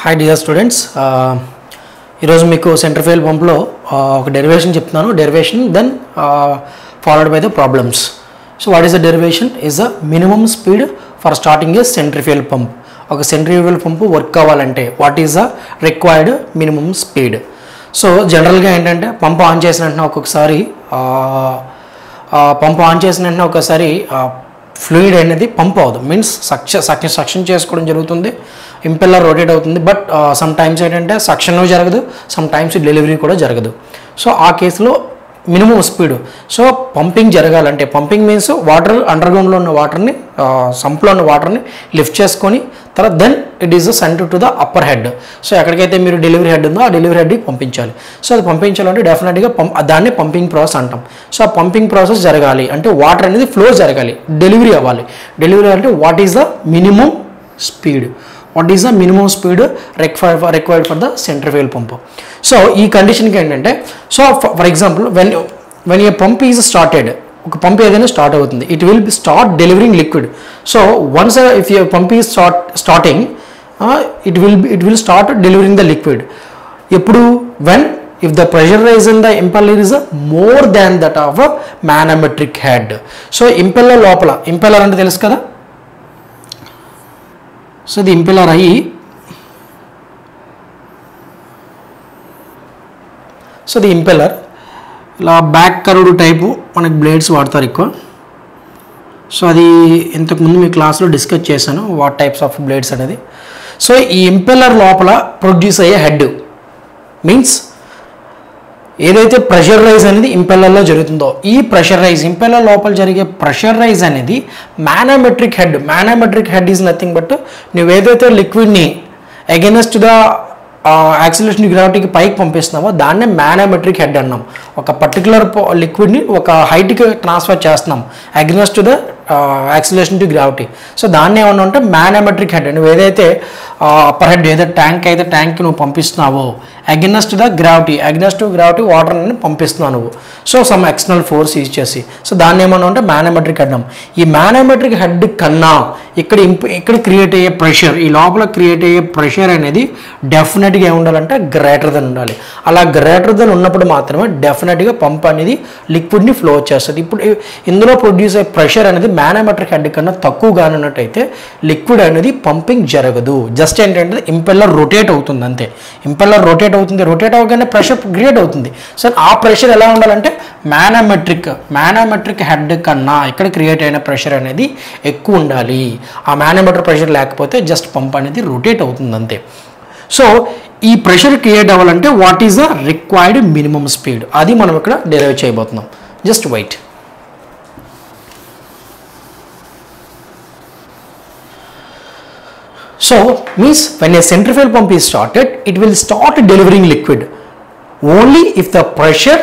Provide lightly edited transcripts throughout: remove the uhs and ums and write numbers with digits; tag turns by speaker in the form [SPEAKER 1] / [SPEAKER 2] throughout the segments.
[SPEAKER 1] Hi dear students, ఈరోజు మీకు centrifugal పంప్లో ఒక డెరివేషన్ చెప్తున్నాను. Derivation then followed by the problems. So what is the derivation? Is the minimum speed for starting a centrifugal pump. ఒక centrifugal pump work అవ్వాలంటే what is the required minimum speed? So జనరల్గా ఏంటంటే pump on చేసిన వెంటనే ఒకసారి fluid అనేది pump అవ్వదు, means suction చేసుకోవడం జరుగుతుంది, ఇంపెల్లర్ రొటేట్ అవుతుంది. బట్ సమ్ టైమ్స్ ఏంటంటే సక్షన్ జరగదు, సమ్ టైమ్స్ డెలివరీ కూడా జరగదు. సో ఆ కేసులో మినిమం స్పీడ్, సో పంపింగ్ జరగాలంటే, పంపింగ్ మీన్స్ వాటర్ అండర్గ్రౌండ్లో ఉన్న వాటర్ని, సంప్లో ఉన్న వాటర్ని లిఫ్ట్ చేసుకొని తర్వాత then it is sent to the upper head. So ఎక్కడికైతే మీరు డెలివరీ హెడ్ ఉందో ఆ డెలివరీ హెడ్కి పంపించాలి. సో అది పంపించాలంటే డెఫినెట్గా దాన్ని పంపింగ్ ప్రాసెస్ అంటాం. సో ఆ పంపింగ్ ప్రాసెస్ జరగాలి అంటే వాటర్ అనేది ఫ్లో జరగాలి, డెలివరీ అవ్వాలి. డెలివరీ అంటే what is the minimum speed? What is the minimum speed required for the centrifugal pump? So ఈ కండిషన్కి ఏంటంటే, so for example when a pump is started, ఒక పంప్ ఏదైనా స్టార్ట్ అవుతుంది, it will start delivering liquid. So once if you pump is starting it will start delivering the liquid. ఎప్పుడు? When if the pressure rise in the impeller is more than that of manometric head. So impeller లోపల, impeller అంటే తెలుసు కదా, so ఇది impeller అయ్యి, so ఇది impeller ఇలా back curved type మనకి బ్లేడ్స్ వాడతారు ఎక్కువ. సో అది ఇంతకుముందు మీ క్లాస్లో డిస్కస్ చేశాను వాట్ టైప్స్ ఆఫ్ బ్లేడ్స్ అనేది. సో ఈ ఇంపెల్లర్ లోపల ప్రొడ్యూస్ అయ్యే హెడ్ మీన్స్ ఏదైతే ప్రెషర్ రైజ్ అనేది ఇంపెల్లర్లో జరుగుతుందో, ఈ ప్రెషర్ రైజ్ ఇంపెల్లర్ లోపల జరిగే ప్రెషర్ రైజ్ అనేది manometric head. Manometric head is nothing but నువ్వేదైతే లిక్విడ్ని అగైనెస్ట్ ద యాక్సిలరేషన్ గ్రావిటీకి పైకి పంపిస్తున్నామో దాన్నే మానోమెట్రిక్ హెడ్ అన్నాం. ఒక పర్టికులర్ లిక్విడ్ని ఒక హైట్కి ట్రాన్స్ఫర్ చేస్తున్నాం against to the acceleration to gravity. So దాన్ని ఏమన్నా అంటే మానోమెట్రిక్ హెడ్. నువ్వు ఏదైతే అప్పర్ హెడ్ ఏదైతే ట్యాంక్ నువ్వు పంపిస్తున్నావో against to the gravity, against to gravity water అనేది పంపిస్తున్నావు నువ్వు. So some external force use చేసి, సో దాన్ని ఏమన్నా అంటే మానోమెట్రిక్ హెడ్ అన్నాం. ఈ మానోమెట్రిక్ హెడ్ కన్నా ఇక్కడ క్రియేట్ అయ్యే ప్రెషర్, ఈ లోపల క్రియేట్ అయ్యే ప్రెషర్ అనేది డెఫినెట్గా ఏముండాలంటే గ్రేటర్ దెన్ ఉండాలి. అలా గ్రేటర్ దెన్ ఉన్నప్పుడు మాత్రమే డెఫినెట్గా పంప్ అనేది లిక్విడ్ని ఫ్లో చేస్తుంది. ఇప్పుడు ఇందులో ప్రొడ్యూస్ అయ్యే ప్రెషర్ అనేది మానోమెట్రిక్ హెడ్ కన్నా తక్కువగానే ఉన్నట్టయితే లిక్విడ్ అనేది పంపింగ్ జరగదు. జస్ట్ ఏంటంటే ఇంపెల్లర్ రొటేట్ అవుతుంది అంతే. ఇంపెల్లర్ రొటేట్ అవగానే ప్రెషర్ క్రియేట్ అవుతుంది. సో ఆ ప్రెషర్ ఎలా ఉండాలంటే మానోమెట్రిక్ హెడ్ కన్నా ఇక్కడ క్రియేట్ అయిన ప్రెషర్ అనేది ఎక్కువ ఉండాలి. ఆ మానోమెట్రిక్ ప్రెషర్ లేకపోతే జస్ట్ పంప్ అనేది రొటేట్ అవుతుంది అంతే. సో ఈ ప్రెషర్ క్రియేట్ అవ్వాలంటే what is the required minimum speed, అది మనం ఇక్కడ డెరైవ్ చేయబోతున్నాం. Just wait. So means when a centrifugal pump is started, it will start delivering liquid only if the pressure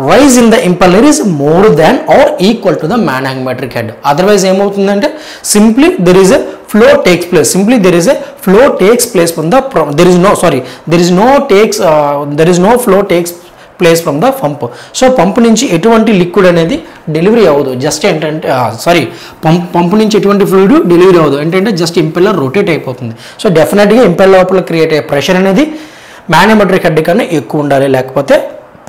[SPEAKER 1] rise in the impeller is more than or equal to the manometric head. Otherwise ఏమవుతుందంటే simply there is a flow takes place. There is no flow takes place from the pump. So pump నుంచి ఎటువంటి liquid అనేది delivery అవ్వదు. Just ఏంటంటే pump నుంచి ఎటువంటి fluid delivery అవ్వదు. ఏంటంటే జస్ట్ ఇంపెల్లర్ రొటేట్ అయిపోతుంది. సో డెఫినెట్గా ఇంపెల్లర్ లోపల క్రియేట్ అయ్యే ప్రెషర్ అనేది మానోమెట్రిక్ హెడ్ కన్నా ఎక్కువ ఉండాలి, లేకపోతే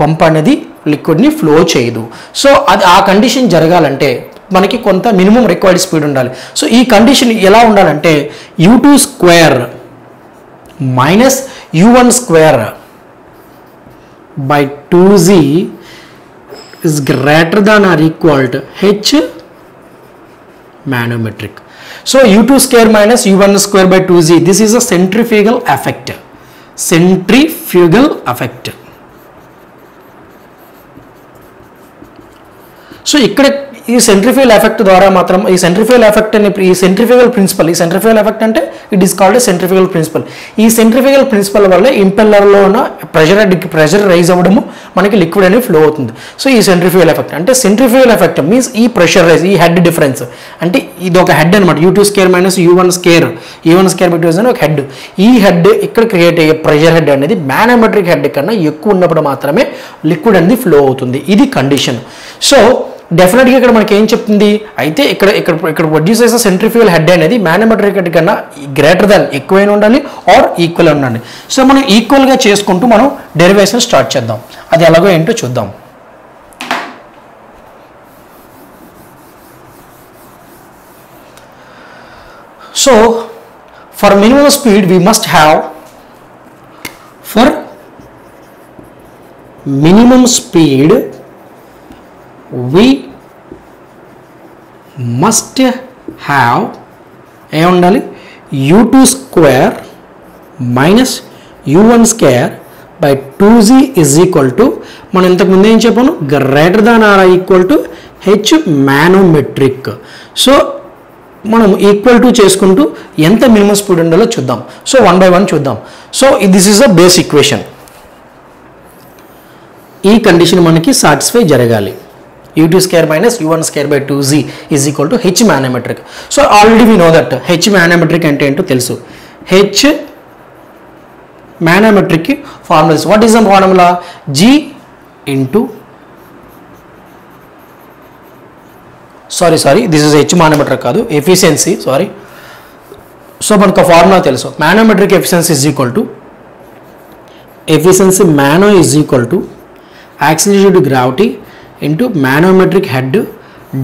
[SPEAKER 1] పంప్ అనేది లిక్విడ్ని ఫ్లో చేయదు. సో అది ఆ కండిషన్ జరగాలంటే మనకి కొంత మినిమం రిక్వైర్డ్ స్పీడ్ ఉండాలి. సో ఈ కండిషన్ ఎలా ఉండాలంటే U2 square minus U1 square by 2z is greater than or equal to H manometric. So U2 square minus U1 square by 2z, this is a centrifugal effect. So ఇక్కడ ఈ centrifugal effect ద్వారా మాత్రం ఈ centrifugal effect అని ఈ centrifugal principle, ఈ centrifugal effect అంటే it is called centrifugal principle. ఈ సెంట్రిఫ్యూగల్ ప్రిన్సిపల్ వల్ల ఇంపెల్లర్లో ఉన్న ప్రెషర్ రైజ్ అవ్వడము మనకి లిక్విడ్ అనేది ఫ్లో అవుతుంది. సో ఈ సెంట్రిఫ్యూగల్ ఎఫెక్ట్ అంటే సెంట్రిఫ్యూగల్ ఎఫెక్ట్ మీన్స్ ఈ ప్రెషర్ రైజ్, ఈ హెడ్ డిఫరెన్స్ అంటే ఇది ఒక హెడ్ అనమాట. U2 square minus U1 square by 2z అని ఒక హెడ్. ఈ హెడ్ ఇక్కడ క్రియేట్ అయ్యే ప్రెషర్ హెడ్ అనేది మానోమెట్రిక్ హెడ్ కన్నా ఎక్కువ ఉన్నప్పుడు మాత్రమే లిక్విడ్ అనేది ఫ్లో అవుతుంది. ఇది కండిషన్. సో డెఫినెట్గా ఇక్కడ మనకి ఏం చెప్తుంది అయితే ఇక్కడ ప్రొడ్యూస్ చేసే సెంట్రిఫ్యూగల్ హెడ్ అనేది మానోమెట్రిక్ హెడ్ కన్నా గ్రేటర్ దాన్ ఎక్కువైనా ఉండాలి ఆర్ ఈక్వల్ ఉండాలి. సో మనం ఈక్వల్గా చేసుకుంటూ మనం డెరివేషన్ స్టార్ట్ చేద్దాం. అది ఎలాగో ఏంటో చూద్దాం. So for minimum speed we must have for minimum speed we must have ఏ ఉండాలి u2 square minus u1 square by 2z is equal to మనం ఇంతకు ముందు ఏం చెప్పాను greater than or equal to h manometric. So మనం equal to చేసుకుంటూ ఎంత minimum speed ఉండాలో చూద్దాం. సో 1 by 1 చూద్దాం. So this is a base equation. ఈ కండిషన్ మనకి సాటిస్ఫై జరగాలి. u2 square minus u1 square by 2z is equal to h manometric. So already we know that h manometric అంటే ఏంటో తెలుసు. h manometric formula what is the formula g into sorry this is h manometric కాదు efficiency sorry. So మనకు formula తెలుసు manometric efficiency is equal to efficiency mano is equal to acceleration due to gravity into manometric head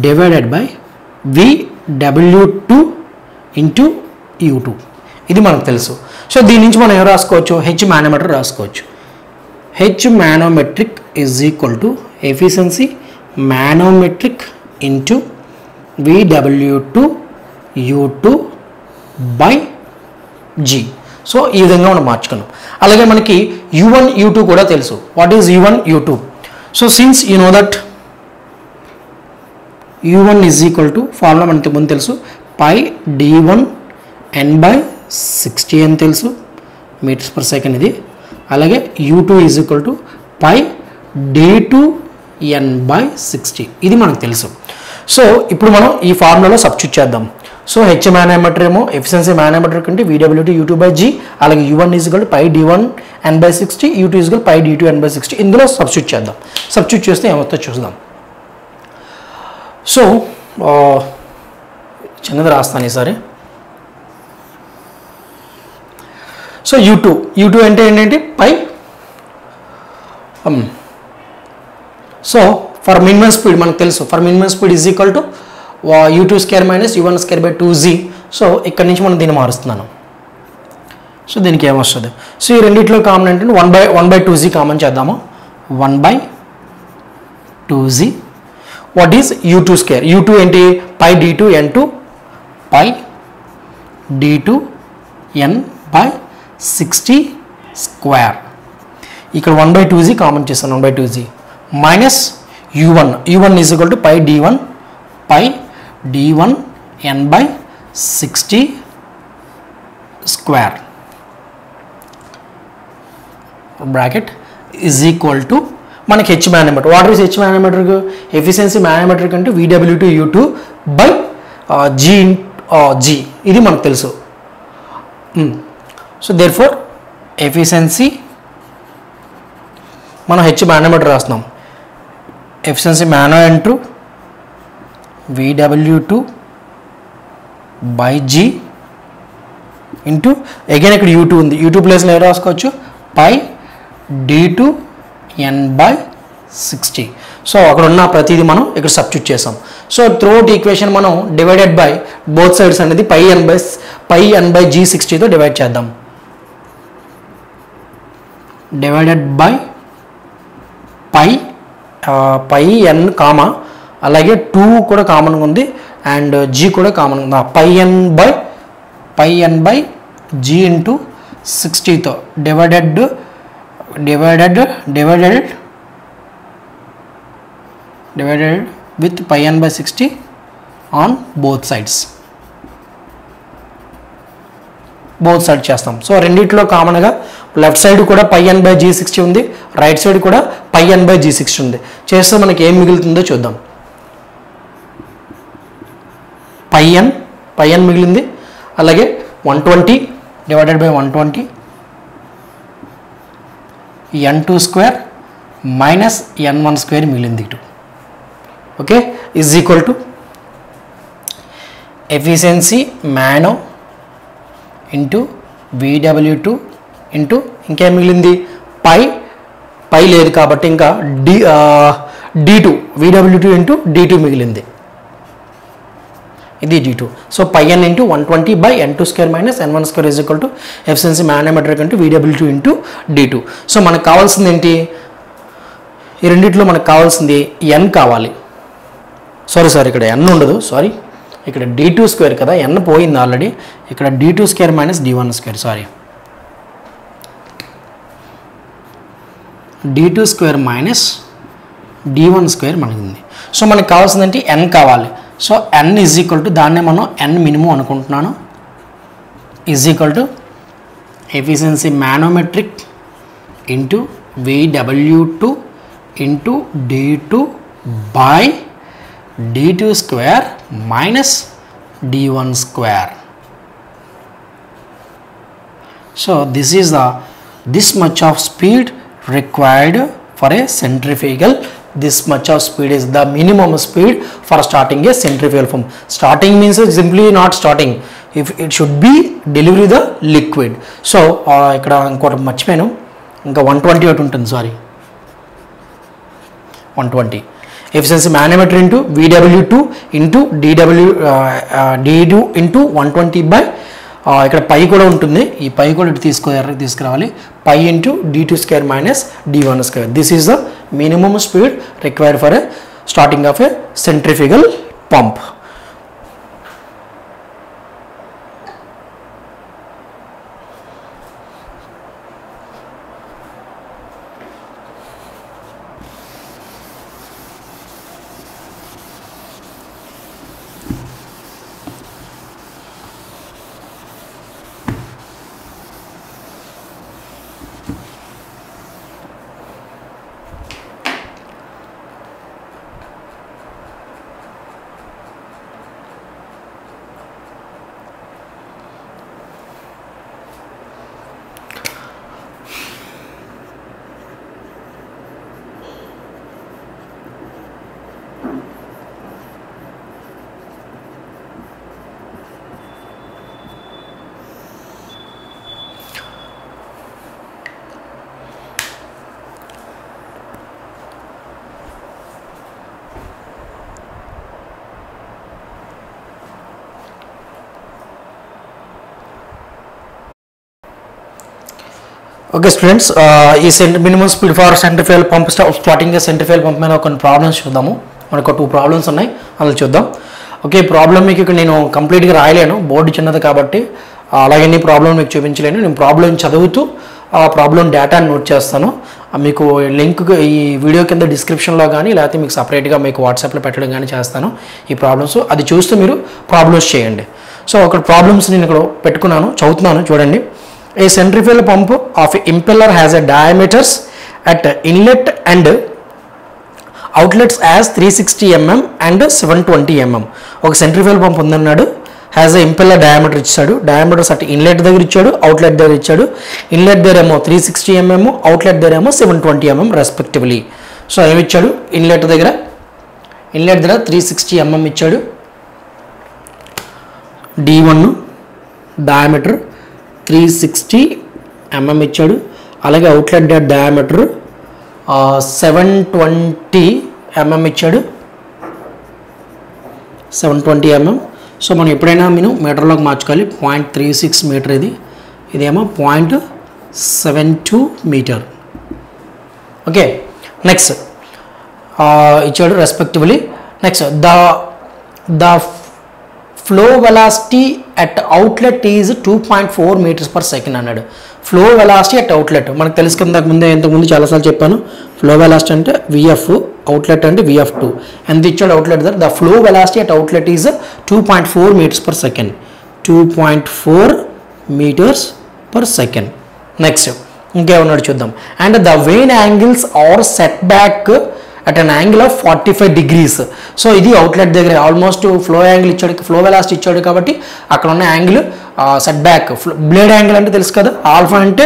[SPEAKER 1] divided by VW2 into U2. ఇది మనకు తెలుసు. So దీని నుంచి మనం ఏం రాసుకోవచ్చు h manometer రాసుకోవచ్చు. h manometric is equal to efficiency manometric into VW2 U2 by G. So ఈ విధంగా మనం మార్చుకున్నాం. అలాగే మనకి U1 U2 కూడా తెలుసు. What is U1 U2? So since you know that U1 is equal to formula మనకి ముందు తెలుసు పై D1 N by 60 అని తెలుసు మీటర్స్ పర్ సెకండ్ ఇది. అలాగే U2 is equal to pi D2 N by 60 ఇది మనకు తెలుసు. సో ఇప్పుడు మనం ఈ ఫార్ములాలో సబ్స్టిట్యూట్ చేద్దాం. సో h మానోమెట్రిక్ ఏమో ఎఫిషియన్సీ మానోమెట్రిక్ అంటే VW2 U2 by G. అలాగే U1 is equal to pi D1 N by 60 U2 is equal pi D2 N by 60 ఇందులో సబ్స్టిట్యూట్ చేద్దాం. సబ్స్టిట్యూట్ చేస్తే ఏమవుతుందో చూద్దాం. సో చిన్నది రాస్తాను ఈసారి. సో U2 అంటే ఏంటంటే పై సో ఫర్ మినిమం స్పీడ్ మనకు తెలుసు for minimum speed is equal to u2 square minus u1 square by 2z. So ఇక్కడ నుంచి మనం దీన్ని మారుస్తున్నాను. సో దీనికి ఏమొస్తుంది సో ఈ రెండిట్లో కామన్ అంటే 1 by 2z కామన్ చేద్దాము. 1 by 2z what is u2 square u2 ఏంటి pi d2 n2 pi d2 n by 60 square. ఇక్కడ 1 by 2z కామన్ చేస్తాను 1 by 2z minus u1 is equal to pi d1 pi d1 n by 60 square bracket is equal to మనకి h manometric. What is h manometric? Efficiency manometric అంటే VW2 U2 by G ఇది మనకు తెలుసు. So therefore efficiency మనం h manometric రాస్తున్నాం. Efficiency mano into VW2 by G into again ఇక్కడ U2 ఉంది. U2 ప్లేస్లో ఏం రాసుకోవచ్చు పై D2 N by 60. సో అక్కడ ఉన్న ప్రతిదీ మనం ఇక్కడ సబ్స్టిట్యూట్ చేసాం. సో త్రూఅవుట్ ఈక్వేషన్ మనం డివైడెడ్ బై బోత్ సైడ్స్ అనేది పై n by G60 తో డివైడ్ చేద్దాం. Divided by pi n comma అలాగే 2 కూడా కామన్గా ఉంది అండ్ G కూడా కామన్ ఉంది. Pi n by G into 60తో divided with pi n by 60 on both sides చేస్తాం. సో రెండిట్లో కామన్గా లెఫ్ట్ సైడ్ కూడా పై n by G60 ఉంది, రైట్ సైడ్ కూడా పై n by G60 ఉంది. చేస్తే మనకి ఏం మిగులుతుందో చూద్దాం. పై n మిగిలింది. అలాగే 120 divided by 120 n2 square minus n1 square మిగిలింది ఇటు. Okay, is equal to efficiency mano into VW2 into ఇంకేం మిగిలింది పై లేదు కాబట్టి ఇంకా D2 VW2 ఇంటూ D2 మిగిలింది, ఇది D2. So πn into 120/n2² minus n1² is equal to efficiency manometric into VW2 into D2. So మనకు కావాల్సింది ఏంటి, ఈ రెండిట్లో మనకు కావాల్సింది n కావాలి. సారీ ఇక్కడ n ఉండదు, సారీ ఇక్కడ D2² కదా, n పోయింది ఆల్రెడీ, ఇక్కడ D2² minus D1², sorry D2² minus D1² మనకి ఉంది. సో మనకు కావాల్సిందంటే n కావాలి. So n is equal to, దాన్నే మనం n మినిమం అనుకుంటున్నాను, is equal to efficiency manometric into VW2 into D2 by D2² minus D1². So this much of speed required for a centrifugal. This much of speed is the minimum speed for starting a centrifugal pump. Starting means simply not starting, if it should be delivery the liquid. So ఇక్కడ ఇంకోటి మర్చిపోయాను, ఇంకా 120 ఒకటి ఉంటుంది, sorry 120 efficiency manometric into VW2 into D2 into 120 by ఇక్కడ pi కూడా ఉంటుంది, ఈ పై కూడా ఇటు తీసుకురావాలి, pi into D2² minus D1². This is the minimum speed required for a starting of a centrifugal pump. Okay students, ఈ minimum speed for centrifugal pump starting centrifugal pump మీద కొన్ని ప్రాబ్లమ్స్ చూద్దాము. మనకు 2 ప్రాబ్లమ్స్ ఉన్నాయి, అందులో చూద్దాం. ఓకే, ప్రాబ్లం మీకు ఇక్కడ నేను కంప్లీట్గా రాయలేను, బోర్డు చిన్నది కాబట్టి, అలాగే నీ ప్రాబ్లం మీకు చూపించలేను. నేను ప్రాబ్లం చదువుతూ ఆ ప్రాబ్లం డేటాని నోట్ చేస్తాను. మీకు లింక్ ఈ వీడియో కింద డిస్క్రిప్షన్లో కానీ లేకపోతే మీకు సపరేట్గా మీకు వాట్సాప్లో పెట్టడం కానీ చేస్తాను ఈ ప్రాబ్లమ్స్. అది చూస్తూ మీరు ప్రాబ్లమ్స్ చేయండి. సో ఒక ప్రాబ్లమ్స్ నేను ఇక్కడ పెట్టుకున్నాను, చదువుతున్నాను, చూడండి. A centrifugal pump of impeller has a diameters at inlet and outlets as 360 mm and 720 mm. ఒక సెంట్రిఫ్యూగల్ పంప్ ఉందన్నాడు, హ్యాజ్ ఎ ఇంపెల్లర్ డయామీటర్ ఇచ్చాడు, డయామీటర్స్ అటు ఇన్లెట్ దగ్గర ఇచ్చాడు, అవుట్లెట్ దగ్గర ఇచ్చాడు. ఇన్లెట్ దగ్గర ఏమో 360 mm, అవుట్లెట్ దగ్గర ఏమో 720 mm రెస్పెక్టివ్లీ. సో ఏమి ఇచ్చాడు, ఇన్లెట్ దగ్గర 360 mm ఇచ్చాడు, D1 డయామీటర్ 360 mm ఇచ్చాడు, అలాగే అవుట్లెట్ డయామీటర్ 720 mm ఇచ్చాడు, 720 mm. సో మనం ఎప్పుడైనా నేను మీటర్లోకి మార్చుకోవాలి, 0.36 మీటర్ ఇదేమో 0.72 మీటర్. ఓకే, నెక్స్ట్ ఇచ్చాడు respectively. Next the flow velocity at outlet is 2.4 meters per second అన్నాడు. ఫ్లో వెలాసిటీ అట్ అవుట్లెట్ మనకు తెలుసు కదా, ఇంతకుముందు చాలాసార్లు చెప్పాను. ఫ్లో వెలాసిటీ అంటే VF, అవుట్లెట్ అంటే VF2. ఎంత ఇచ్చాడు అవుట్లెట్ దగ్గర, the flow velocity at outlet is 2.4 meters per second, 2.4 meters per second. Next ఇంకేమన్నాడు చూద్దాం. And the vane angles are set back at an angle of 45 degrees. So ఇది outlet దగ్గర almost flow angle ఇచ్చాడు, flow velocity ఇచ్చాడు కాబట్టి అక్కడ ఉన్న angle set back. Blade angle అంటే తెలుసు కదా, ఆల్ఫా అంటే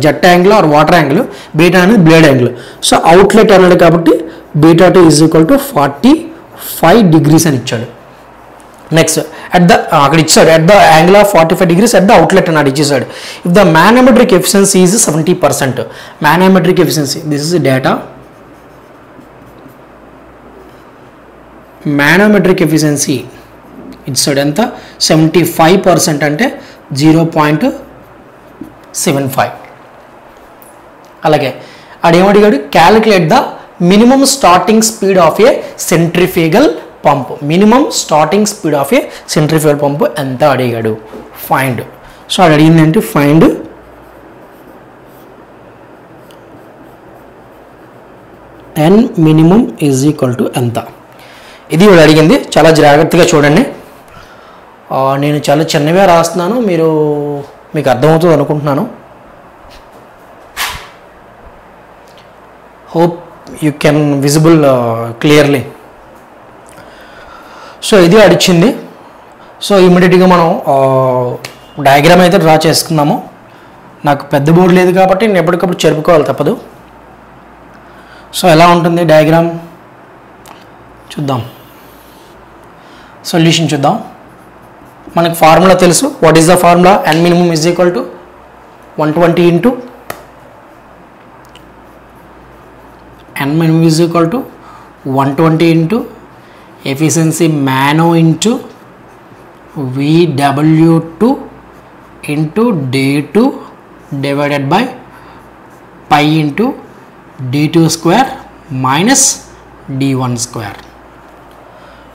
[SPEAKER 1] jet angle or water angle, beta అనేది బ్లేడ్ యాంగిల్. సో అవుట్లెట్ అన్నాడు కాబట్టి beta two is equal to 40 5 degrees అని ఇచ్చాడు. నెక్స్ట్ అక్కడ ఇచ్చాడు at the angle of 45 degrees at the outlet అని ఇచ్చేసాడు. If the manometric efficiency is 70%, manometric efficiency, this is data, manometric efficiency ఇచ్చాడు ఎంత 75% అంటే 0.75. అలాగే అడిగాడు calculate the minimum starting speed of a centrifugal pump. Minimum starting speed of a centrifugal pump ఎంత అడిగాడు, find. So అది అడిగిందంటే find N minimum is equal to ఎంత. ఇది వాడు అడిగింది. చాలా జాగ్రత్తగా చూడండి. నేను చాలా చిన్నగా రాస్తున్నాను, మీకు అర్థమవుతుంది అనుకుంటున్నాను. Hope you can visible clearly. So ఇది అడిచింది. సో ఇమ్మీడియట్గా మనం డయాగ్రామ్ అయితే డ్రా చేసుకున్నాము. నాకు పెద్ద బోర్డు లేదు కాబట్టి నేను ఎప్పటికప్పుడు చెరుపుకోవాలి తప్పదు. సో ఎలా ఉంటుంది డయాగ్రామ్ చూద్దాం, సొల్యూషన్ చూద్దాం. మనకు ఫార్ములా తెలుసు. What is the formula? N minimum is equal to 120 into n minimum is equal to 120 into efficiency mano into VW2 into D2 divided by pi into D2 square minus D1 square.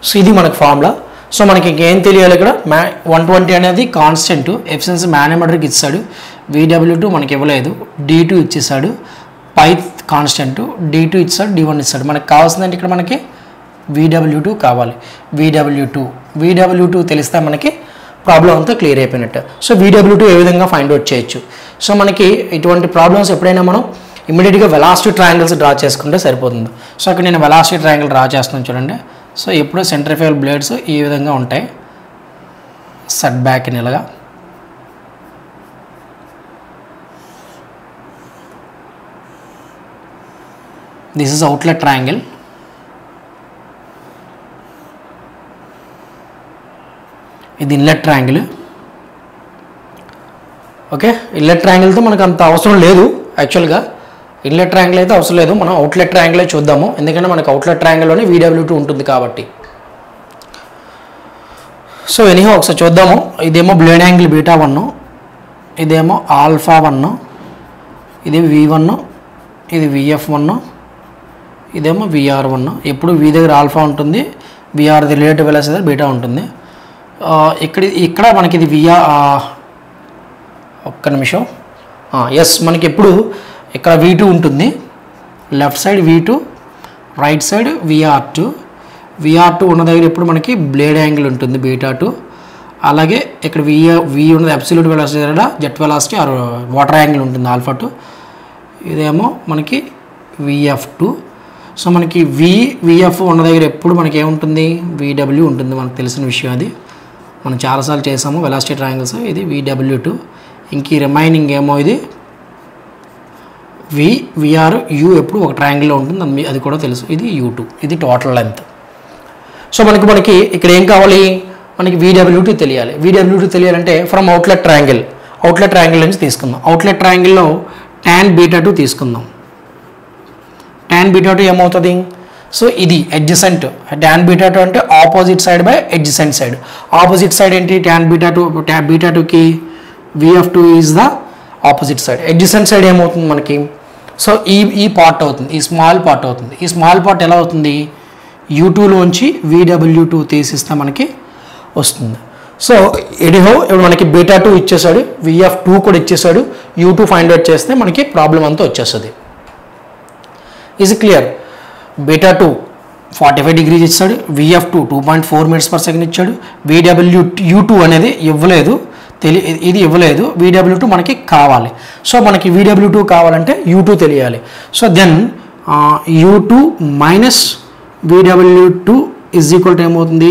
[SPEAKER 1] So ఇది మనకు formula. So మనకి ఇంకేం తెలియాలి ఇక్కడ? 120 అనేది constant, efficiency manometric ఇచ్చాడు, VW2 మనకి ఇవ్వలేదు, D2 ఇచ్చేసాడు, పై కాన్స్టెంట్, D2 ఇచ్చాడు, D1 ఇచ్చాడు. మనకు కావాల్సిందంటే ఇక్కడ మనకి VW2 కావాలి. VW2 తెలిస్తే మనకి ప్రాబ్లం అంతా క్లియర్ అయిపోయినట్టు. సో VW2 ఏ విధంగా ఫైండ్ అవుట్ చేయొచ్చు? సో మనకి ఇటువంటి ప్రాబ్లమ్స్ ఎప్పుడైనా మనం ఇమ్మీడియట్గా వెలాసిటీ ట్రయాంగిల్స్ డ్రా చేసుకుంటే సరిపోతుంది. సో అక్కడ నేను వెలాసిటీ ట్రయాంగిల్ డ్రా చేస్తున్నాను చూడండి. సో ఎప్పుడు సెంట్రిఫ్యూగల్ బ్లేడ్స్ ఈ విధంగా ఉంటాయి, సెట్ బ్యాక్ ఇలాగా. This is outlet triangle. ఇది ఇన్లెట్ ట్రయాంగిల్. ఓకే, ఇన్లెట్ ట్రయాంగిల్తో మనకు అంత అవసరం లేదు యాక్చువల్గా. ఇన్లెట్ ట్రయాంగిల్ అయితే అవసరం లేదు, మనం అవుట్లెట్ ట్రయాంగిలే చూద్దాము. ఎందుకంటే మనకు అవుట్లెట్ ట్రయాంగిల్లోనే VW2 ఉంటుంది కాబట్టి. సో ఎనీహో ఒకసారి చూద్దాము. ఇదేమో బ్లేడ్ యాంగిల్ β1, ఇదేమో α1, ఇది V1, ఇది VF1, ఇదేమో VR1. ఎప్పుడు V దగ్గర ఆల్ఫా ఉంటుంది, VR రిలేటివ్ వెలాసిటీ దగ్గర బీటా ఉంటుంది. ఇక్కడ మనకి ఇది ఒక్క నిమిషం. ఎస్, మనకి ఎప్పుడు ఇక్కడ V2 ఉంటుంది, left side V2, right side VR2 ఉన్న దగ్గర ఎప్పుడు మనకి బ్లేడ్ యాంగిల్ ఉంటుంది β2. అలాగే ఇక్కడ V ఉన్నది అబ్సల్యూట్ వెలాసిటీ దగ్గర jet velocity or water angle ఉంటుంది α2. ఇదేమో మనకి VF2. సో మనకి VF ఉన్న దగ్గర ఎప్పుడు మనకి ఏముంటుంది, VW ఉంటుంది. మనకు తెలిసిన విషయం అది, మనం చాలాసార్లు చేసాము వెలాసిటీ ట్రయాంగిల్స్. ఇది VW2. ఇంక రిమైనింగ్ ఏమో ఇది VR U ఎప్పుడు ఒక ట్రయాంగిల్లో ఉంటుంది, అది కూడా తెలుసు. ఇది U2, ఇది టోటల్ లెంత్. సో మనకి ఇక్కడ ఏం కావాలి, మనకి VW2 తెలియాలి. VW2 తెలియాలంటే ఫ్రమ్ అవుట్లెట్ ట్రయాంగిల్ నుంచి తీసుకుందాం. అవుట్లెట్ ట్రయాంగిల్లో tan β2 తీసుకుందాం. tan β2 ఏమవుతుంది? సో ఇది అడ్జసెంట్. tan β2 అంటే opposite side by adjacent side. Opposite side ఏంటి? tan β2కి VF2 is the opposite side. Adjacent side ఏమవుతుంది మనకి? సో ఈ పార్ట్ అవుతుంది, ఈ స్మాల్ పార్ట్ అవుతుంది. ఈ స్మాల్ పార్ట్ ఎలా అవుతుంది? U2లోంచి VW2 తీసిస్తే మనకి వస్తుంది. సో ఎడిహో ఇప్పుడు మనకి β2 ఇచ్చేసాడు, VF2 కూడా ఇచ్చేసాడు, U2 ఫైండ్ అవుట్ చేస్తే మనకి ప్రాబ్లం అంతా వచ్చేస్తుంది. Is clear? β2 45 degrees ఇచ్చాడు, VF2 2.4 meters per second ఇచ్చాడు, U2 అనేది ఇవ్వలేదు, ఇది ఇవ్వలేదు. VW2 మనకి కావాలి. సో మనకి VW2 కావాలంటే U2 తెలియాలి. So then U2 minus VW2 is equal to ఏమవుతుంది?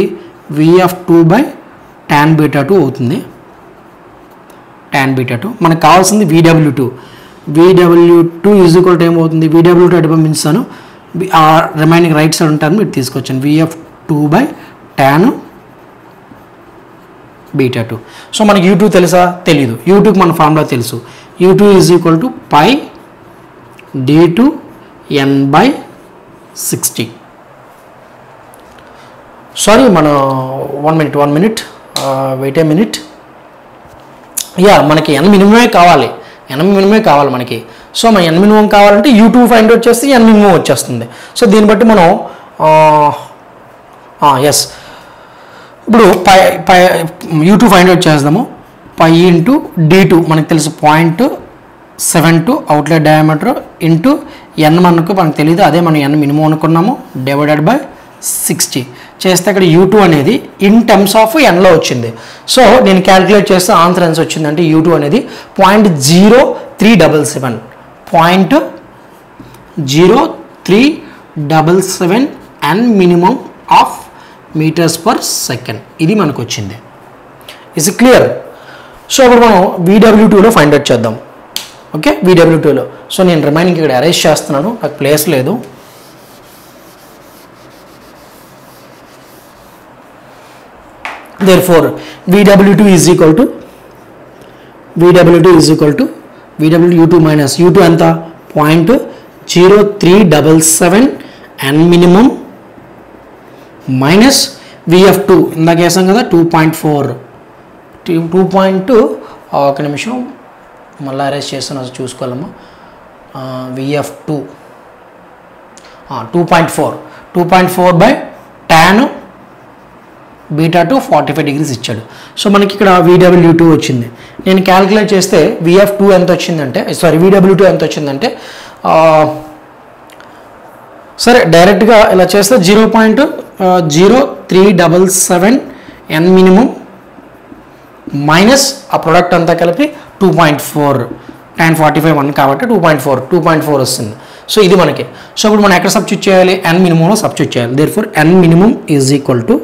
[SPEAKER 1] VF2 బై tan β2 అవుతుంది. tan β2 మనకు కావాల్సింది VW2 ఈజ్ ఈక్వల్ టు ఏమవుతుంది? VW2 అటు పంపించాను, రిమైనింగ్ రైట్ సైడ్ ఉంటాను, మీరు తీసుకొచ్చాను. VF2 2/tan beta 2. సో మనకి U2 తెలుసా? తెలీదు. U2కి మన ఫార్ములా తెలుసు. U2 is equal to pi d2 n/60. Sorry మన 1 minute wait a minute. Yeah మనకి n మినిమమే కావాలి మనకి. సో మన n మినిమం కావాలంటే U2 ఫైండ్ అవుట్ చేస్తే n మినిమం వచ్చేస్తుంది. సో దీన్ని బట్టి మనం ఎస్ ఇప్పుడు U2 ఫైండ్ అవుట్ చేద్దాము. పై ఇంటూ d2 మనకు తెలుసు 0.72 అవుట్లెట్ డయామీటర్ ఇంటూ n మనకు తెలియదు, అదే మనం n మినిమం అనుకున్నాము, డివైడెడ్ బై 60 చేస్తే ఇక్కడ U2 అనేది ఇన్ టర్మ్స్ ఆఫ్ nలో వచ్చింది. సో నేను క్యాలిక్యులేట్ చేస్తే ఆన్సర్ ఎంత వచ్చింది అంటే U2 అనేది 0.0377 n minimum of meters per second. ఇది మనకు వచ్చింది. Is clear? సో ఇప్పుడు మనం VW2లో ఫైండ్ అవుట్ చేద్దాం. ఓకే, VW2లో. సో నేను రిమైనింగ్ ఇక్కడ అరేంజ్ చేస్తున్నాను, నాకు ప్లేస్ లేదు. Therefore VW2 is equal to VW2 minus U2 ఎంత 0.0377 n minimum మైనస్ VF2 ఇందాక వేసాం కదా 2.2 ఒక నిమిషం మళ్ళీ అరేంజ్ చేస్తాను, అది చూసుకోవాలమ్మా. VF2 2.4 by tan beta 2 45 degrees ఇచ్చాడు. సో మనకి ఇక్కడ VW2 వచ్చింది. నేను క్యాలిక్యులేట్ చేస్తే VF2 ఎంత వచ్చిందంటే VW2 ఎంత వచ్చిందంటే సరే డైరెక్ట్గా ఇలా చేస్తే 0.0377 n మినిమం మైనస్ ఆ ప్రొడక్ట్ అంతా కలిపి 2.4 tan 45 1 కాబట్టి 2.4 వస్తుంది. సో ఇది మనకి. సో ఇప్పుడు మనం ఎక్కడ సబ్స్టిట్యూట్ చేయాలి? n మినిమంలో సబ్స్టిట్యూట్ చేయాలి. Therefore n minimum is equal to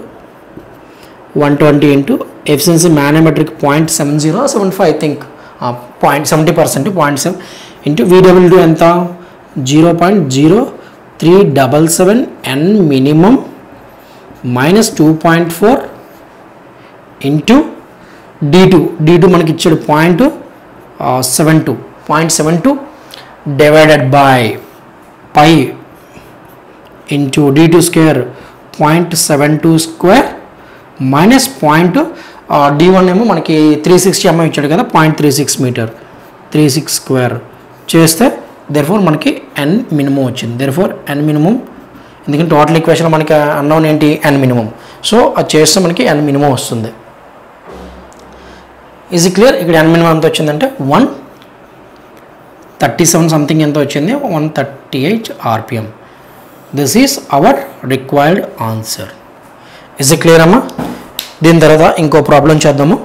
[SPEAKER 1] 120 into efficiency manometric 0.7075 I think 0.70% 0.7 into VW2 ఎంత 0.0377 n minimum minus 2.4 into D2 మనకి ఇచ్చాడు 0.72 divided by pi into D2 square 0.72 square minus D1 ఏమో మనకి 360 mm ఇచ్చాడు కదా, 0.36 metre 36 square చేస్తే therefore మనకి n minimum వచ్చింది. దేర్ఫోర్ n మినిమం, ఎందుకంటే టోటల్ ఈక్వేషన్ మనకి అన్నోన్ ఏంటి n మినిమం. సో అది చేస్తే మనకి n మినిమం వస్తుంది. Is clear? ఇక్కడ n మినిమం ఎంత వచ్చిందంటే 137 సంథింగ్ ఎంత వచ్చింది, 138 RPM. This is our required answer. Is it clear అమ్మా? దీని తర్వాత ఇంకో ప్రాబ్లం చేద్దాము.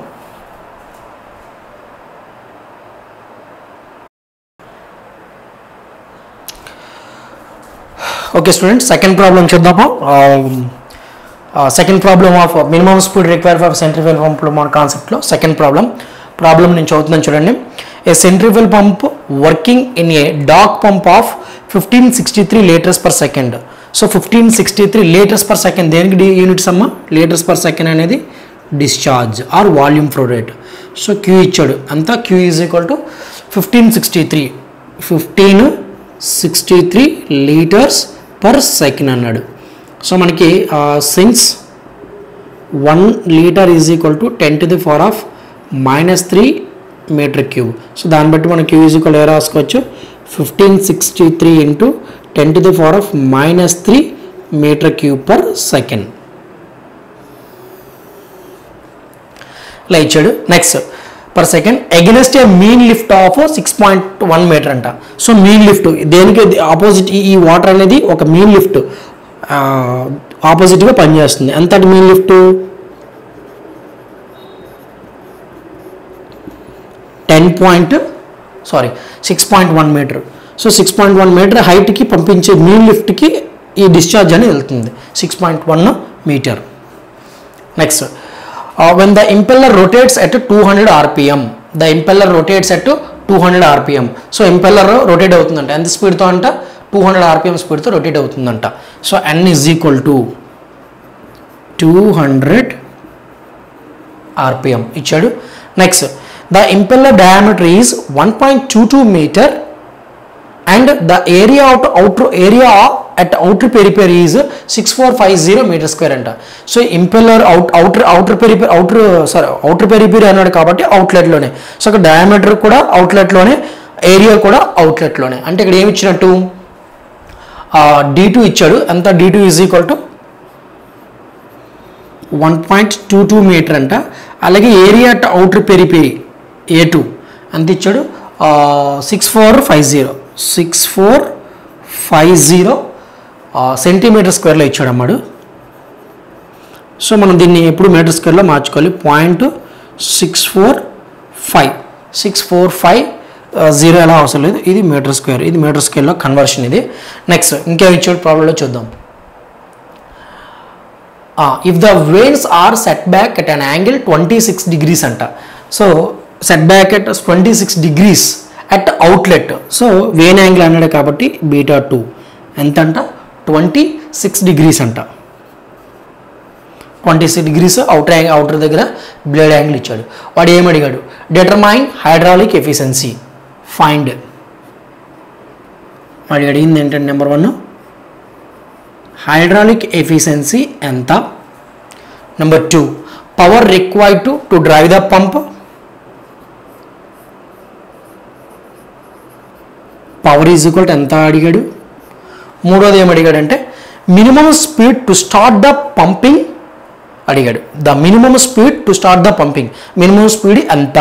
[SPEAKER 1] ఓకే స్టూడెంట్స్, సెకండ్ ప్రాబ్లం చూద్దాము. Second problem of minimum speed require for centrifugal pump మన కాన్సెప్ట్లో సెకండ్ ప్రాబ్లం నేను చదువుతున్నాను చూడండి. A centrifugal pump working in a dog pump of 1563 liters per second. So 1563 liters per second దేనికి units అమ్మ? Litres per second అనేది discharge or volume flow rate. So Q ఇచ్చాడు అంతా, Q is equal to 1563 litres per second అన్నాడు. So మనకి since 1 litre is equal to 10⁻³ metre cube. So దాన్ని బట్టి మనం Q ఈజ్ ఈక్వల్ ఎలా రాసుకోవచ్చు? 1563 into 10⁻³ metre cube per second ఇలా ఇచ్చాడు. Next per second against a mean lift of 6.1 metre అంట. సో మీన్ లిఫ్ట్ దేనికి ఆపోజిట్, ఈ వాటర్ అనేది ఒక మీన్ లిఫ్ట్ ఆపోజిట్గా పనిచేస్తుంది. ఎంతటి mean lift? 6.1 metre. So 6.1 metre హైట్కి పంపించే మీన్ లిఫ్ట్కి ఈ డిశ్చార్జ్ అనేది వెళ్తుంది 6.1 metre. Next when the impeller rotates at 200 rpm, the impeller rotates at 200 rpm. So impeller rotate అవుతుందంట ఎంత స్పీడ్తో అంట? 200 rpm స్పీడ్తో రొటేట్ అవుతుందంట. So n is equal to 200 RPM ఇచ్చాడు. Next the impeller diameter is 1.22 meter and the area at outer periphery is 6450 meter square అంట. So impeller outer periphery అన్నాడు కాబట్టి అవుట్లెట్లోనే. సో ఇక్కడ డయామీటర్ కూడా అవుట్లెట్లోనే, ఏరియా కూడా అవుట్లెట్లోనే. అంటే ఇక్కడ ఏమి ఇచ్చినట్టు D2 ఇచ్చాడు. ఎంత D2 is equal to 1.22 metre అంట. అలాగే ఏరియా అట్ అవుటర్ పెరిపెరీ A2 ఎంత ఇచ్చాడు 6450 సెంటీమీటర్ స్క్వేర్లో ఇచ్చాడు అమ్మాడు. సో మనం దీన్ని ఎప్పుడు మీటర్ స్క్వేర్లో మార్చుకోవాలి. 645 ఎలా అవసరం లేదు, ఇది మీటర్ స్క్వేర్, ఇది మీటర్ స్క్వేర్లో కన్వర్షన్ ఇది. నెక్స్ట్ ఇంకేమి ఇచ్చాడు ప్రాబ్లంలో చూద్దాం. If the vanes are set back at an angle 26 degrees అంట. So set back at 26 degrees at outlet. So vane angle అన్నాడు కాబట్టి β2 ఎంత అంట 26 degrees అంట. 26 degrees అవుటర్ దగ్గర బ్లేడ్ యాంగిల్ ఇచ్చాడు. వాడు ఏమడిగాడు, డిటర్మైన్ హైడ్రాలిక్ ఎఫిషియన్సీ ఫైండ్. వాడు అడిగింది ఏంటంటే నెంబర్ 1 హైడ్రాలిక్ ఎఫిషియన్సీ ఎంత. Number 2 power required to drive the pump. Power is equal to ఎంత అడిగాడు. మూడోది ఏం అడిగాడంటే minimum speed to start the pumping అడిగాడు. The minimum speed to start the pumping, minimum speed ఎంత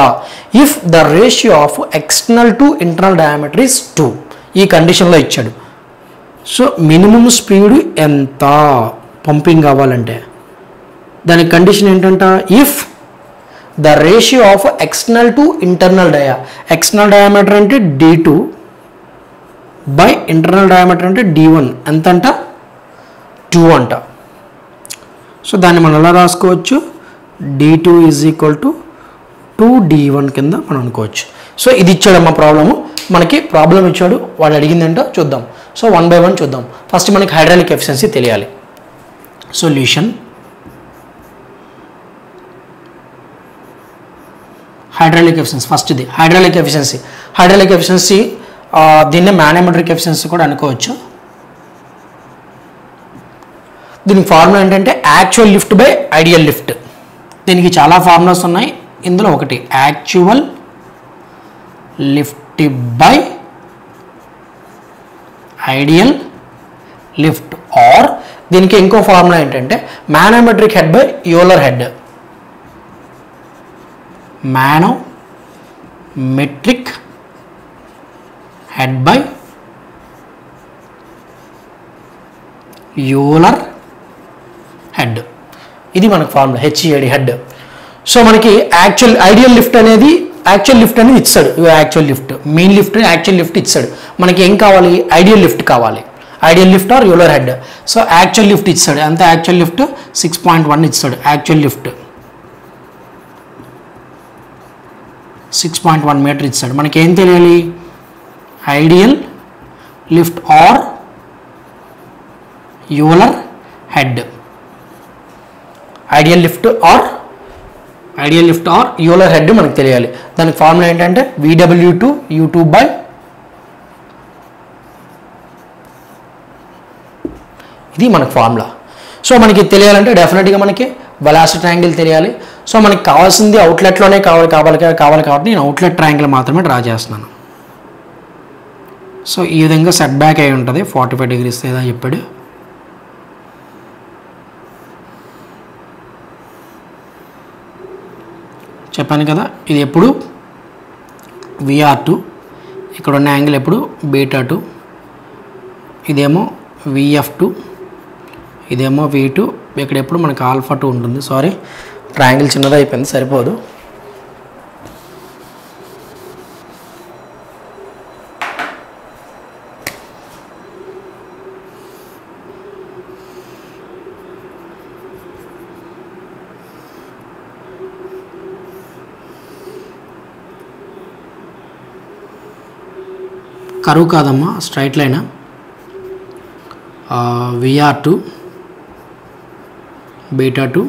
[SPEAKER 1] if the ratio of external to internal diameter is 2. ఈ కండిషన్లో ఇచ్చాడు. సో మినిమం స్పీడ్ ఎంత పంపింగ్ కావాలంటే దానికి కండిషన్ ఏంటంట, if the ratio of external to internal external diameter అంటే D2 by internal diameter అంటే D1 ఎంత అంట 2 అంట. సో దాన్ని మనం ఎలా రాసుకోవచ్చు, D2 is equal to 2D1 కింద మనం అనుకోవచ్చు. సో ఇది ఇచ్చాడమ్మా ప్రాబ్లము. మనకి ప్రాబ్లం ఇచ్చాడు, వాడు అడిగిందంట చూద్దాం. సో 1 by 1 చూద్దాం. ఫస్ట్ మనకి హైడ్రాలిక్ ఎఫిషియన్సీ తెలియాలి. సొల్యూషన్ హైడ్రాలిక్ ఎఫిషియన్సీ ఫస్ట్ ఇది హైడ్రాలిక్ ఎఫిషియన్సీ దీన్ని మానోమెట్రిక్ ఎఫిషియన్సీ కూడా అనుకోవచ్చు. దీనికి ఫార్ములా ఏంటంటే actual lift by ideal lift. దీనికి చాలా ఫార్ములాస్ ఉన్నాయి. ఇందులో ఒకటి actual lift by ideal lift, or దీనికి ఇంకో ఫార్ములా ఏంటంటే manometric head by Euler head. Manometric head by Euler head, ఇది మనకు ఫార్ములా HED హెడ్. సో మనకి ఐడియల్ లిఫ్ట్ అనేది ఇచ్చాడు. Actual lift, main lift, actual lift ఇచ్చాడు. మనకి ఏం కావాలి, ఐడియల్ లిఫ్ట్ కావాలి. Ideal lift or Euler head. So actual lift ఇచ్చాడు. అంత యాక్చువల్ లిఫ్ట్ 6.1 ఇచ్చాడు. యాక్చువల్ లిఫ్ట్ 6.1 మీటర్ ఇచ్చాడు. మనకి ఏం తెలియాలి, ideal lift or Euler head. Ideal lift or Euler head మనకు తెలియాలి. దానికి ఫార్ములా ఏంటంటే VW2 U2 బై ఇది మనకు ఫార్ములా. సో మనకి తెలియాలంటే డెఫినెట్గా మనకి వెలాసిటీ ట్రయాంగిల్ తెలియాలి. సో మనకి కావాల్సింది అవుట్లెట్లోనే కావాలి కాబట్టి నేను అవుట్లెట్ ట్రయాంగిల్ మాత్రమే డ్రా చేస్తున్నాను. సో ఈ విధంగా సెట్ బ్యాక్ అయి ఉంటుంది 45 degrees ఏదో చెప్పాడు. చెప్పాను కదా, ఇది ఎప్పుడు VR2, ఇక్కడ ఉన్న యాంగిల్ ఎప్పుడు β2, ఇదేమో VF2, ఇదేమో V2, ఇక్కడ ఎప్పుడు మనకు α2 ఉంటుంది. సారీ, ట్రయాంగిల్ చిన్నది అయిపోయింది, సరిపోదు. కరువు కాదమ్మా, straight line. VR2 beta 2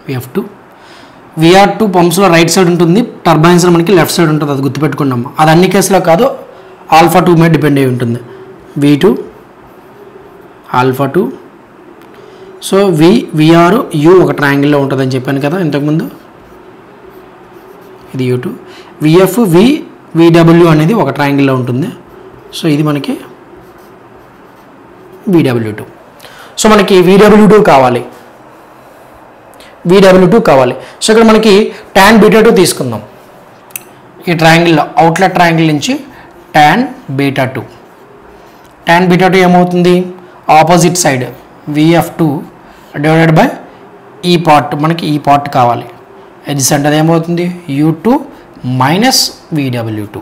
[SPEAKER 1] VF2. VR2 పంప్స్లో రైట్ సైడ్ ఉంటుంది, టర్బైన్స్లో మనకి లెఫ్ట్ సైడ్ ఉంటుంది, అది గుర్తుపెట్టుకున్నాము. అది అన్ని కేసులో కాదు, ఆల్ఫా 2 మీద డిపెండ్ అయి ఉంటుంది. V2 alpha 2. So VR U ఒక ట్రయాంగిల్లో ఉంటుందని చెప్పాను కదా ఇంతకుముందు, ఇది U2. VF VW అనేది ఒక ట్రయాంగిల్లో ఉంటుంది. సో ఇది మనకి VW2. సో మనకి VW2 కావాలి, VW2 కావాలి. సో ఇక్కడ మనకి tan బీటా 2 తీసుకుందాం. ఈ ట్రయాంగిల్లో అవుట్లెట్ ట్రయాంగిల్ నుంచి tan బీటా 2. tan బీటా 2 ఏమవుతుంది, opposite side VF2 divided by ఈ పార్ట్, మనకి ఈ పార్ట్ కావాలి. ఎడ్జెసెంట్ అది ఏమవుతుంది U2 మైనస్ VW2.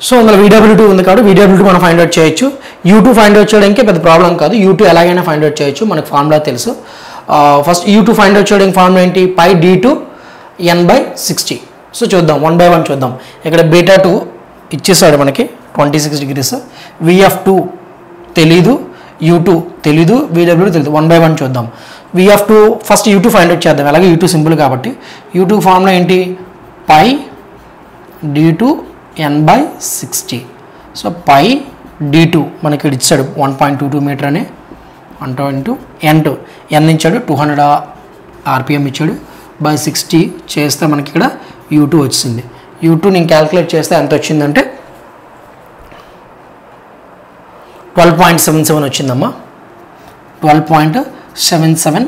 [SPEAKER 1] సో అందులో VW2 ఉంది కాబట్టి VW2 మనం ఫైండ్ అవుట్ చేయొచ్చు. U2 ఫైండ్ అవుట్ చేయడానికి పెద్ద ప్రాబ్లం కాదు, U2 ఎలాగైనా ఫైండ్ అవుట్ చేయొచ్చు, మనకు ఫార్ములా తెలుసు. ఫస్ట్ U2 ఫైండ్ అవుట్ చేయడానికి ఫార్ములా ఏంటి, పై D2 n/60. సో చూద్దాం 1 by 1 చూద్దాం. ఇక్కడ బీటా 2 ఇచ్చేసాడు మనకి 26 degrees, VF2 తెలీదు, U2 తెలీదు, VW2 తెలీదు. 1 by 1 చూద్దాం. VF2 first U2 find out చేద్దాం, అలాగే U2 సింపుల్ కాబట్టి. U2 ఫార్ములా ఏంటి, పై D2 n/60. సో పై D2 మనకి ఇక్కడ ఇచ్చాడు 1.22 మీటర్ అని, 1 N2 N ఇచ్చాడు, 200 RPM ఇచ్చాడు, బై 60 చేస్తే మనకి ఇక్కడ U2 వచ్చింది. U2 నేను క్యాలిక్యులేట్ చేస్తే ఎంత వచ్చిందంటే 12.77 వచ్చిందమ్మా, 12.77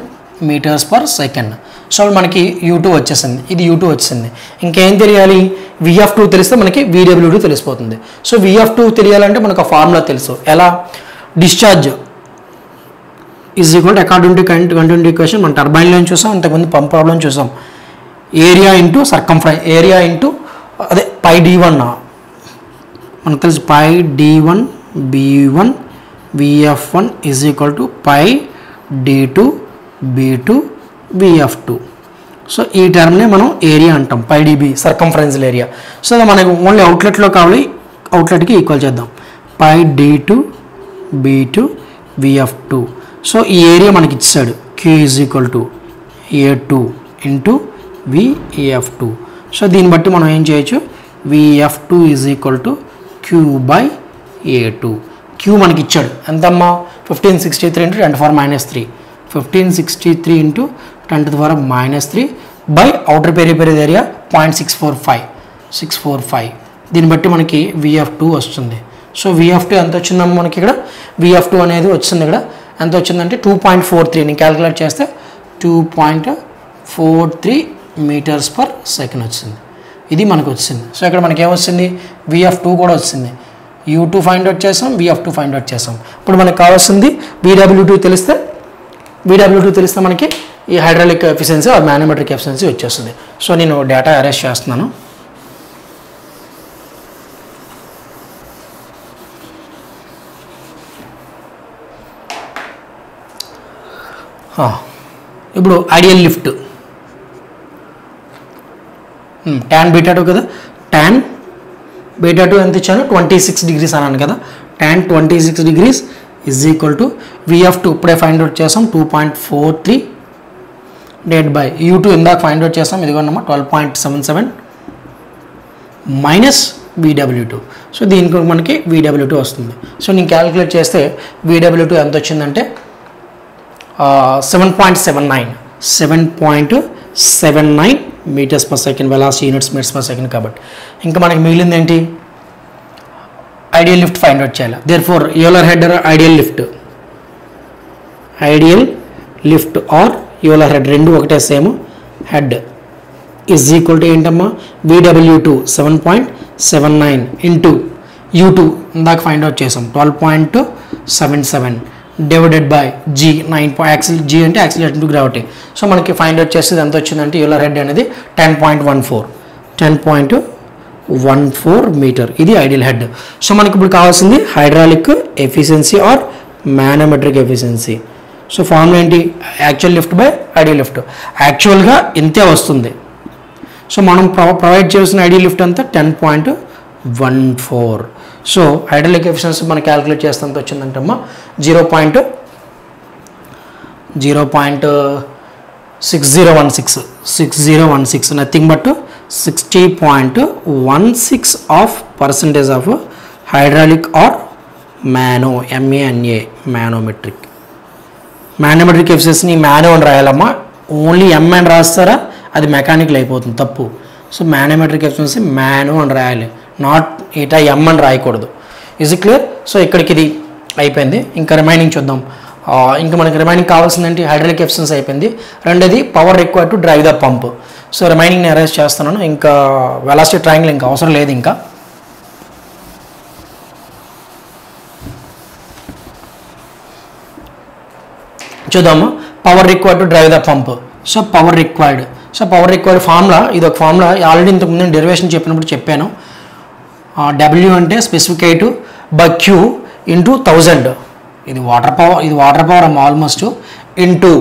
[SPEAKER 1] మీటర్స్ పర్ సెకండ్. సో మనకి U2 వచ్చేసింది, ఇది U2 వచ్చింది. ఇంకేం తెలియాలి, VF2 తెలిస్తే మనకి VW2 తెలిసిపోతుంది. సో VF2 తెలియాలంటే మనకు ఆ ఫార్ములా తెలుసు. ఎలా, discharge is equal to according to continuity equation మనం టర్బైన్లో చూసాం, ఇంతకుముందు పంప్ ప్రాబ్లం చూసాం. Area into circumference, area into అదే పై D1 మనకు తెలుసు, pi D1 B1 VF1 is equal to pi D2 B2 VF2. So ఈ టర్మ్నే మనం ఏరియా అంటాం, pi DB circumferential area. So మనకు ఓన్లీ అవుట్లెట్లో కావాలి, అవుట్లెట్కి ఈక్వల్ చేద్దాం, పై D2 B2 VF2. సో ఈ ఏరియా మనకి ఇచ్చాడు, Q is equal to A2 into VF2. So దీన్ని బట్టి మనం ఏం చేయొచ్చు, VF2 is equal to Q by A2. Q మనకి ఇచ్చాడు ఎంతమ్మా, 1563 into 10⁻³ 1563 into 10⁻³ by outer peripheral area 0.645. దీన్ని బట్టి మనకి VF2 వస్తుంది. సో VF2 ఎంత వచ్చిందమ్మా మనకి ఇక్కడ, VF2 అనేది వచ్చింది ఇక్కడ ఎంత వచ్చిందంటే 2.43, నేను క్యాలిక్యులేట్ చేస్తే 2.43 మీటర్స్ పర్ సెకండ్ వచ్చింది, ఇది మనకు వచ్చింది. సో ఇక్కడ మనకి ఏమొచ్చింది, VF2 కూడా వచ్చింది. U2 ఫైండ్ అవుట్ చేసాం, VF2 ఫైండ్ అవుట్ చేసాం. ఇప్పుడు మనకు కావాల్సింది VW2 తెలిస్తే మనకి ఈ hydraulic efficiency or manometric efficiency వచ్చేస్తుంది. సో నేను డేటా అరేంజ్ చేస్తున్నాను. ఇప్పుడు ఐడియల్ లిఫ్ట్ tan బీటా 2 కదా, tan బీటా 2 ఎంత ఇచ్చాను, 26 degrees అన్నాను కదా, tan 26 degrees is equal to VF2 ఇప్పుడే ఫైండ్ అవుట్ చేసాం 2.43 డివైడ్ బై U2 ఇందాక ఫైండ్ అవుట్ చేసాం, ఇదిగోనమ్మా 12.77 మైనస్ VW2. సో దీనికి మనకి VW2 వస్తుంది. సో నేను క్యాలిక్యులేట్ చేస్తే VW2 ఎంత వచ్చిందంటే 7.79 meters per second, velocity units meters per second. కాబట్టి ఇంకా మనకి మిగిలింది ఏంటి, ఐడియల్ లిఫ్ట్ ఫైండ్ అవుట్ చేయాలి. Therefore Euler head ideal lift or Euler head రెండు ఒకటే same, head is equal to ఏంటమ్మా, VW2 7.79 ఇంటూ U2 ఇందాక ఫైండ్ అవుట్ చేసాం 12.77 డివైడెడ్ బై G 9 G అంటే యాక్సిలరేషన్ టు గ్రావిటీ. సో మనకి ఫైండ్ అవుట్ చేస్తే ఎంత వచ్చిందంటే యూలర్ హెడ్ అనేది 10.14 మీటర్, ఇది ఐడియల్ హెడ్. సో మనకి ఇప్పుడు కావాల్సింది hydraulic efficiency or manometric efficiency. So formula ఏంటి, actual lift by ideal lift. యాక్చువల్గా ఇంతే వస్తుంది. సో మనం ప్రొవైడ్ చేసిన ఐడియల్ లిఫ్ట్ అంతా 10.14. సో హైడ్రాలిక్ ఎఫిషియన్సీ మనం క్యాలిక్యులేట్ చేస్తే ఎంత వచ్చిందంటమ్మా 0.0 0.6016 nothing but 60.16 of percentage of hydraulic or manometric efficiency మానో అని రాయాలమ్మా. ఓన్లీ ఎం అని రాస్తారా అది మెకానికల్ అయిపోతుంది, తప్పు. సో మానోమెట్రిక్ ఎఫిషియన్సీ మానో అని రాయాలి, నాట్ ఇటా ఎం అని రాయకూడదు. Is clear? సో ఇక్కడికి ఇది అయిపోయింది. ఇంకా రిమైనింగ్ చూద్దాం. ఇంకా మనకి రిమైనింగ్ కావాల్సిందంటే హైడ్రాలిక్ ఎఫిషియన్సీ అయిపోయింది. రెండోది power required to drive the pump. So remaining నేను అరేంజ్ చేస్తున్నాను. ఇంకా వెలాసిటీ ట్రయాంగిల్ ఇంకా అవసరం లేదు. ఇంకా చూద్దాము. Power required to drive the pump. So power required formula, ఇది ఒక ఫార్ములా ఆల్రెడీ ఇంతకుముందు డెరివేషన్ చెప్పినప్పుడు చెప్పాను. W అంటే specific height by Q into 1000. ఇది water power almost into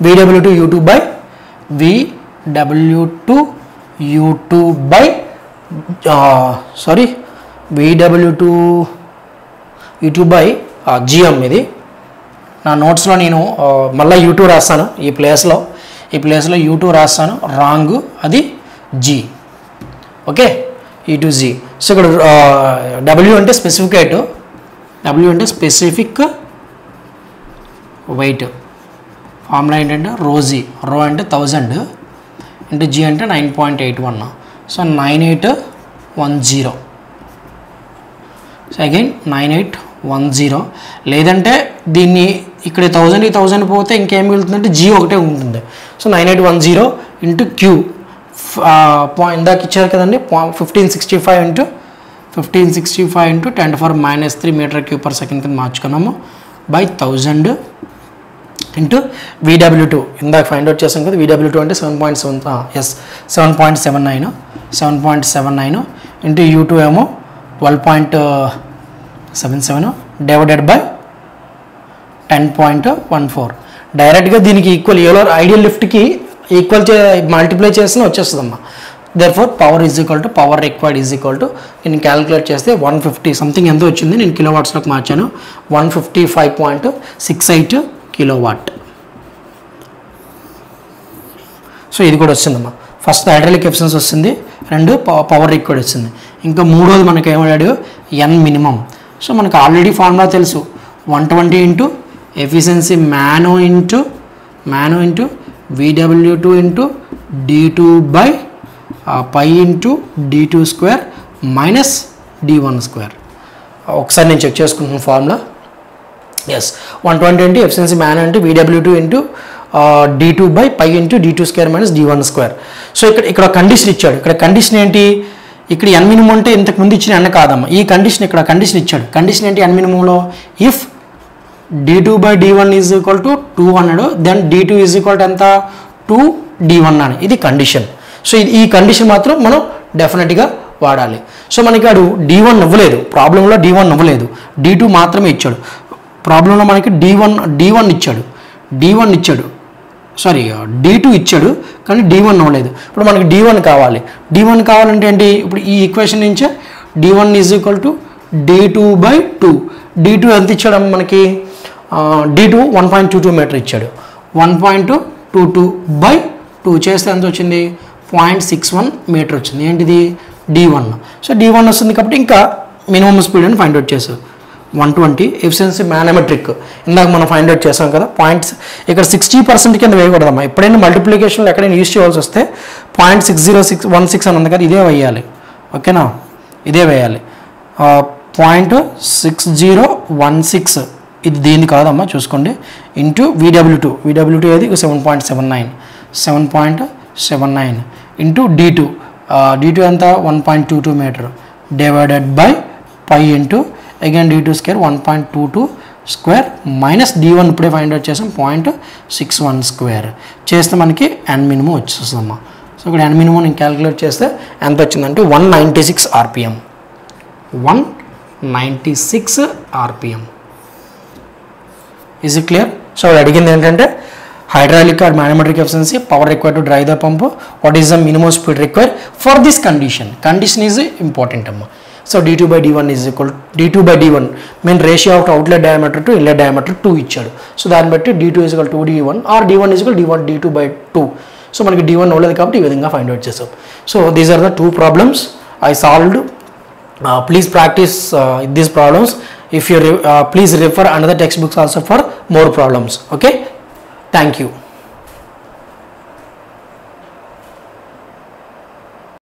[SPEAKER 1] VW2 U2 by VW2 U2 by GM. ఇది నా నోట్స్లో నేను మళ్ళీ U2 రాస్తాను. ఈ ప్లేస్లో U2 రాస్తాను, రాంగ్, అది G. Okay, E2G. సో ఇక్కడ W అంటే స్పెసిఫిక్ హైట్, W అంటే స్పెసిఫిక్ వెయిట్. ఫార్ములా ఏంటంటే రో అంటే 1000 ఇంటూ G అంటే 9.81. సో 9810. So again 9810. లేదంటే దీన్ని ఇక్కడ 1000 పోతే ఇంకేం మిగులుతుందంటే G ఒకటే ఉంటుంది. సో 9810 ఇంటూ Q ఇందాక ఇచ్చారు కదండి, 1565 into 10⁻³ metre cube per second కింద మార్చుకున్నాము బై 1000 ఇంటూ VW2 ఇందాక ఫైండ్ అవుట్ చేసాం కదా. VW2 అంటే 7.79 ఇంటూ U2 ఏమో 12.77 డివైడెడ్ బై 10.14. డైరెక్ట్గా దీనికి ఈక్వల్ ఐడియల్ లిఫ్ట్కి ఈక్వల్ మల్టిప్లై చేసిన వచ్చేస్తుందమ్మా. Therefore power required is equal to నేను క్యాలిక్యులేట్ చేస్తే 150 సంథింగ్ ఎంతో వచ్చింది, నేను కిలోవాట్స్లోకి మార్చాను. 155.68 కిలోవాట్. సో ఇది కూడా వచ్చిందమ్మా. ఫస్ట్ హైడ్రాలిక్ ఎఫిషియన్సీ వస్తుంది, రెండు పవర్ రిక్వైర్డ్ వచ్చింది. ఇంకా మూడోది మనకి ఏమన్నాడు, N మినిమం. సో మనకు ఆల్రెడీ ఫార్ములా తెలుసు, 120 into efficiency mano into VW2 into D2 by pi into D2 square minus D1 square. ఒకసారి నేను చెక్ చేసుకుంటున్నాను ఫార్ములా. ఎస్, 120 అంటే efficiency mano into VW2 into D2 by pi into D2 square minus D1 square. So ఇక్కడ condition ఇచ్చాడు. ఇక్కడ condition ఏంటి, ఇక్కడ N minimum అంటే ఇంతకుముందు ఇచ్చిన N కాదమ్మా, ఈ కండిషన్ ఇక్కడ కండిషన్ ఇచ్చాడు. కండిషన్ ఏంటి N మినిమంలో, if D2 by D1 is equal to 2 అన్నాడు, then D2 is equal to ఎంత 2D1 అని, ఇది కండిషన్. సో ఈ కండిషన్ మాత్రం మనం డెఫినెట్గా వాడాలి. సో మనకి వాడు D1 ఇవ్వలేదు, ప్రాబ్లంలో D1 ఇవ్వలేదు, D2 మాత్రమే ఇచ్చాడు. ప్రాబ్లంలో మనకి D1 ఇచ్చాడు, సారీ D2 ఇచ్చాడు కానీ D1 ఇవ్వలేదు. ఇప్పుడు మనకి D1 కావాలి. D1 కావాలంటే ఏంటి, ఇప్పుడు ఈ ఈక్వేషన్ నుంచే D1 is equal to D2 by 2. D2 ఎంత ఇచ్చాడు మనకి, D2 1.22 మీటర్ ఇచ్చాడు. 1.22 బై 2 చేస్తే ఎంత వచ్చింది, 0.61 మీటర్ వచ్చింది. ఏంటిది D1. సో D1 వస్తుంది కాబట్టి ఇంకా మినిమం స్పీడ్ అని ఫైండ్ అవుట్ చేసాం. 120 ఎఫిషియన్సీ మానోమెట్రిక్ ఇందాక మనం ఫైండ్ అవుట్ చేసాం కదా. పాయింట్స్ ఇక్కడ 60% కింద వేయకూడదమ్మా. ఎప్పుడైనా మల్టిప్లికేషన్లో ఎక్కడైనా యూజ్ చేయవలసి వస్తే 0.60616 అని ఉంది కదా, ఇదే వేయాలి. ఓకేనా, ఇదే వేయాలి. 0.6016 ఇది దీన్ని కాదమ్మా, చూసుకోండి. ఇంటూ VW2 ఏది 7.79 ఇంటూ D2 ఎంత 1.22 meter divided by pi into again D2 square 1.22 square minus D1 ఇప్పుడే ఫైండ్ అవుట్ చేసాం 0.61 స్క్వేర్ చేస్తే మనకి N మినిమం వచ్చేస్తుందమ్మా. సో ఇక్కడ N మినిమం నేను క్యాలిక్యులేట్ చేస్తే ఎంత వచ్చిందంటే 196 RPM. 196 RPM. Is it clear? So అడిగింది ఏంటంటే hydraulic or manometric efficiency, power required to drive the pump, what is the minimum speed required for this condition. Condition is important. So d2 by d1 is equal d2 by d1 mean ratio of outlet diameter to inlet diameter 2 ఇచ్చాడు. So దాన్ని బట్టి d2 is equal 2d1 or d1 is equal d2 by 2. So మనకి d1 అవ్వలేదు కాబట్టి ఈ విధంగా find out చేసాం. So these are the 2 problems I solved. Please practice these problems. If you please refer another textbooks also for more problems. Okay, thank you.